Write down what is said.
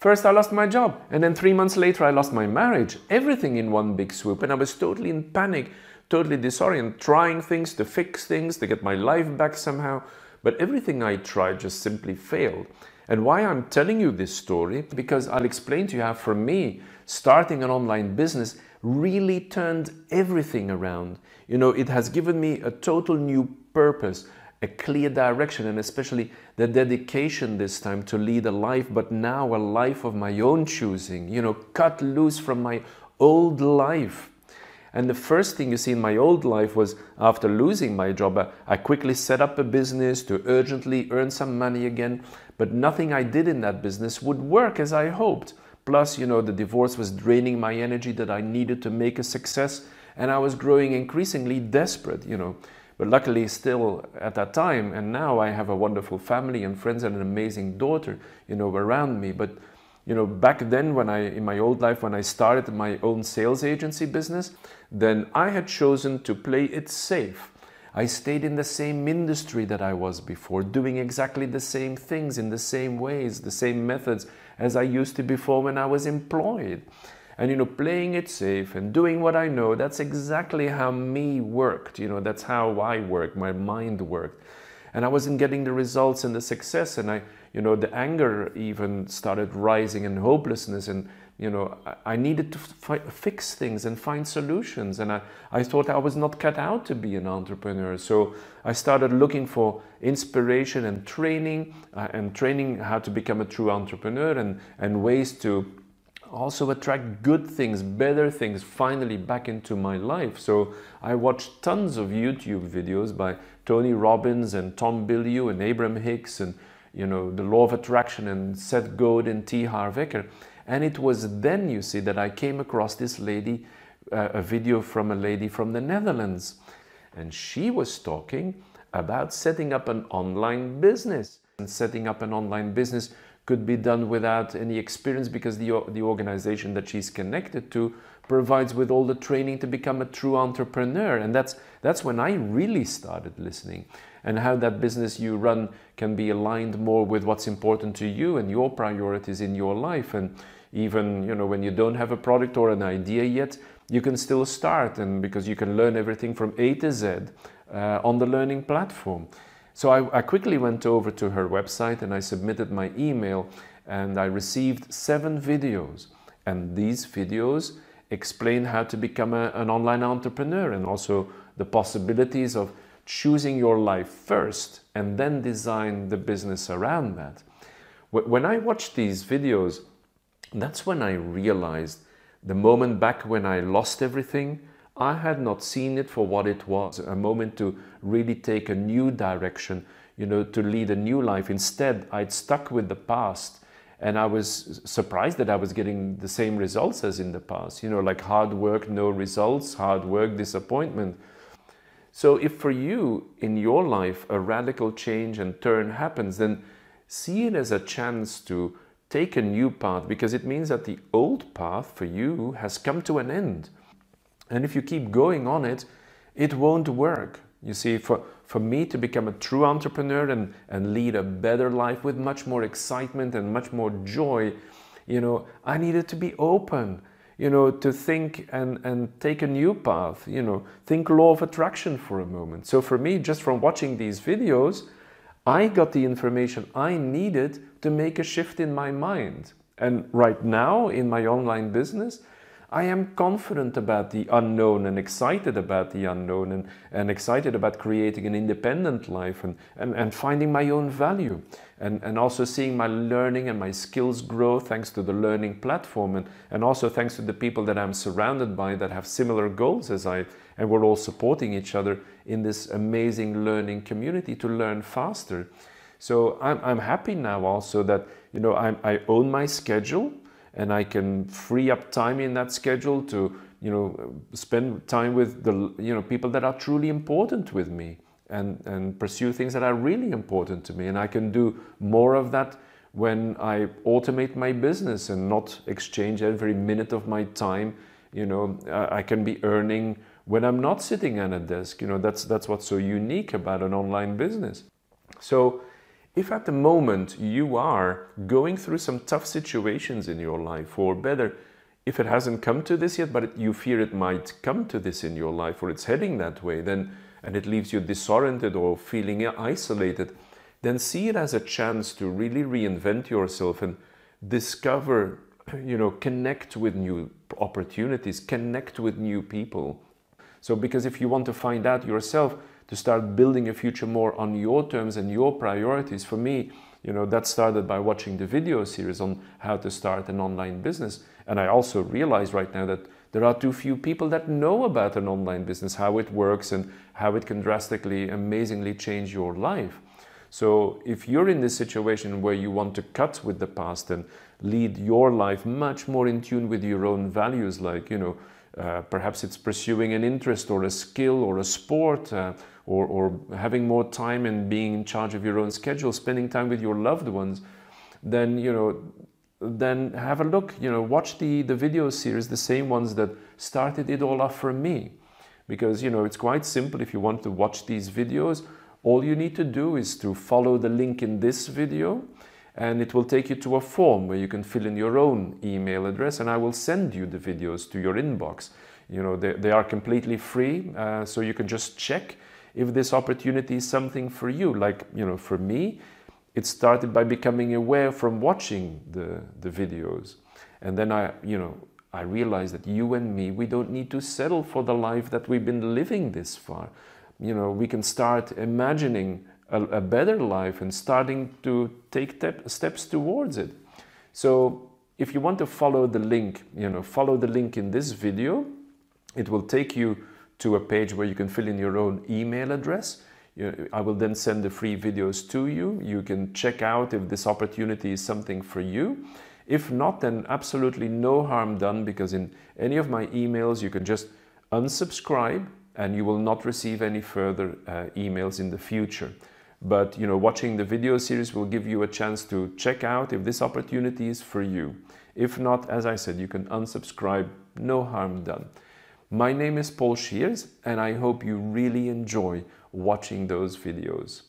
First I lost my job, and then 3 months later I lost my marriage. Everything in one big swoop, and I was totally in panic, totally disoriented, trying things to fix things, to get my life back somehow. But everything I tried just simply failed. And why I'm telling you this story, because I'll explain to you how for me, starting an online business really turned everything around. You know, it has given me a total new purpose, a clear direction, and especially the dedication this time to lead a life, but now a life of my own choosing, you know, cut loose from my old life. And the first thing you see in my old life was, after losing my job, I quickly set up a business to urgently earn some money again, but nothing I did in that business would work as I hoped. Plus, you know, the divorce was draining my energy that I needed to make a success, and I was growing increasingly desperate, you know. But luckily still at that time, and now I have a wonderful family and friends and an amazing daughter, you know, around me. But, you know, back then in my old life, when I started my own sales agency business, then I had chosen to play it safe. I stayed in the same industry that I was before, doing exactly the same things in the same ways, the same methods as I used to before when I was employed. And, you know, playing it safe and doing what I know, that's exactly how me worked. You know, that's how I worked, my mind worked. And I wasn't getting the results and the success. And you know, the anger even started rising, and hopelessness. And, you know, I needed to fix things and find solutions. And I thought I was not cut out to be an entrepreneur. So I started looking for inspiration and training how to become a true entrepreneur, and ways to also attract good things, better things, finally back into my life. So I watched tons of YouTube videos by Tony Robbins and Tom Bilyeu and Abraham Hicks, and, you know, the Law of Attraction, and Seth Godin, T. Harv Eker. And it was then, you see, that I came across this lady, a video from a lady from the Netherlands. And she was talking about setting up an online business. And setting up an online business could be done without any experience, because the organization that she's connected to provides with all the training to become a true entrepreneur. And that's when I really started listening, and how that business you run can be aligned more with what's important to you and your priorities in your life. And even, you know, when you don't have a product or an idea yet, you can still start, and because you can learn everything from A to Z on the learning platform. So I quickly went over to her website and I submitted my email, and I received 7 videos. And these videos explain how to become an online entrepreneur, and also the possibilities of choosing your life first and then design the business around that. When I watched these videos, that's when I realized the moment back when I lost everything, I had not seen it for what it was, a moment to really take a new direction, you know, to lead a new life. Instead, I'd stuck with the past, and I was surprised that I was getting the same results as in the past, you know, like hard work, no results, hard work, disappointment. So if for you in your life a radical change and turn happens, then see it as a chance to take a new path, because it means that the old path for you has come to an end. And if you keep going on it, it won't work. You see, for me to become a true entrepreneur and lead a better life with much more excitement and much more joy, you know, I needed to be open, you know, to think and take a new path, you know, think law of attraction for a moment. So for me, just from watching these videos, I got the information I needed to make a shift in my mind. And right now in my online business, I am confident about the unknown and excited about the unknown, and excited about creating an independent life and finding my own value, and also seeing my learning and my skills grow thanks to the learning platform, and also thanks to the people that I'm surrounded by that have similar goals as I, and we're all supporting each other in this amazing learning community to learn faster. So I'm happy now also that, you know, I own my schedule, and I can free up time in that schedule to, you know, spend time with the, you know, people that are truly important with me, and pursue things that are really important to me. And I can do more of that when I automate my business and not exchange every minute of my time. You know, I can be earning when I'm not sitting at a desk. You know, that's what's so unique about an online business. So If at the moment you are going through some tough situations in your life, or better, if it hasn't come to this yet, but you fear it might come to this in your life, or it's heading that way, then, and it leaves you disoriented or feeling isolated, then see it as a chance to really reinvent yourself and discover, connect with new opportunities, connect with new people. So because if you want to find out yourself, to start building a future more on your terms and your priorities, for me, that started by watching the video series on how to start an online business. And I also realize right now that there are too few people that know about an online business, how it works and how it can drastically, amazingly change your life. So if you're in this situation where you want to cut with the past and lead your life much more in tune with your own values, like, perhaps it's pursuing an interest or a skill or a sport, or having more time and being in charge of your own schedule, spending time with your loved ones, then, then have a look, watch the video series, the same ones that started it all off for me. Because, it's quite simple. If you want to watch these videos, all you need to do is to follow the link in this video, and it will take you to a form where you can fill in your own email address, and I will send you the videos to your inbox. They are completely free, so you can just check if this opportunity is something for you. Like, for me, it started by becoming aware from watching the videos. And then I realized that you and me, we don't need to settle for the life that we've been living this far. We can start imagining a better life and starting to take steps towards it. So if you want to follow the link, follow the link in this video. It will take you to a page where you can fill in your own email address. I will then send the free videos to you. You can check out if this opportunity is something for you. If not, then absolutely no harm done, because in any of my emails you can just unsubscribe and you will not receive any further emails in the future. But watching the video series will give you a chance to check out if this opportunity is for you. If not, as I said, you can unsubscribe, no harm done. My name is Paul Shears, and I hope you really enjoy watching those videos.